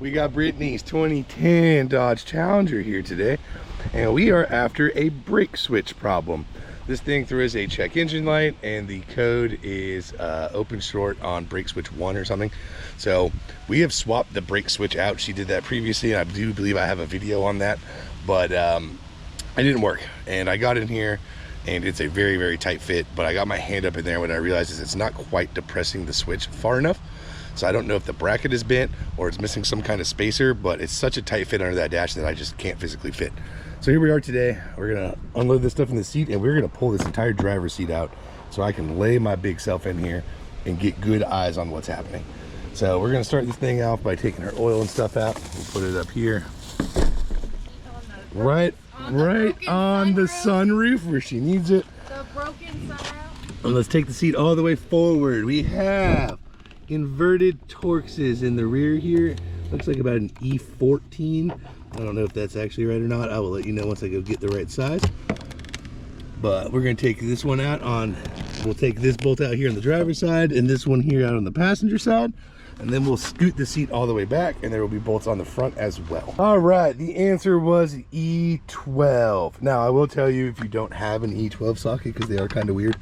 We got Brittany's 2010 Dodge Challenger here today, and we are after a brake switch problem. This thing throws a check engine light, and the code is open short on brake switch 1 or something. So we have swapped the brake switch out. She did that previously, and I do believe I have a video on that, but it didn't work. And I got in here, and it's a very, very tight fit, but I got my hand up in there when I realized it's not quite depressing the switch far enough. So I don't know if the bracket is bent or it's missing some kind of spacer, but it's such a tight fit under that dash that I just can't physically fit. So here we are today. We're gonna unload this stuff in the seat, and we're gonna pull this entire driver's seat out so I can lay my big self in here and get good eyes on what's happening. So we're gonna start this thing off by taking our oil and stuff out. We'll put it up here. Right on the sunroof where she needs it. The broken sunroof. And let's take the seat all the way forward. We have inverted Torxes in the rear here. Looks like about an E14. I don't know if that's actually right or not. I will let you know once I go get the right size. But we're gonna take this one out on, we'll take this bolt out here on the driver's side and this one here out on the passenger side. And then we'll scoot the seat all the way back, and there will be bolts on the front as well. All right, the answer was E12. Now I will tell you, if you don't have an E12 socket, because they are kind of weird,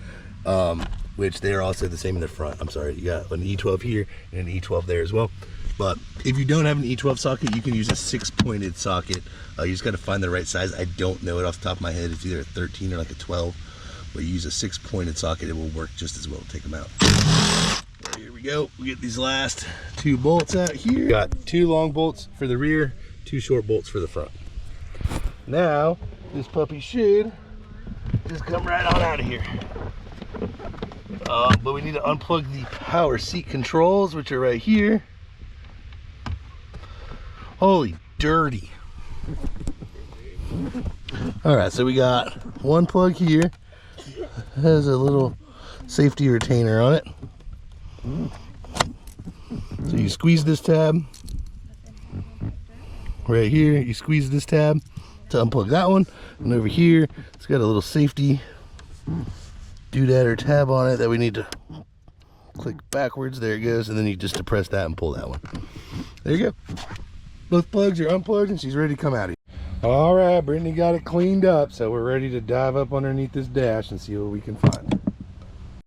which they're also the same in the front. I'm sorry, you got an E12 here and an E12 there as well. But if you don't have an E12 socket, you can use a 6-pointed socket. You just got to find the right size. I don't know it off the top of my head. It's either a 13 or like a 12. But you use a 6-pointed socket, it will work just as well to take them out. Here we go. We get these last 2 bolts out here. Got 2 long bolts for the rear, 2 short bolts for the front. Now, this puppy should just come right on out of here. But we need to unplug the power seat controls, which are right here. Holy dirty. All right, so we got one plug here. It has a little safety retainer on it. So you squeeze this tab right here. You squeeze this tab to unplug that one. And over here, it's got a little safety doodad or tab on it that we need to click backwards. There it goes. And then you just depress that and pull that one. There you go. Both plugs are unplugged, and she's ready to come out of here. All right, Brittany got it cleaned up, so we're ready to dive up underneath this dash and see what we can find.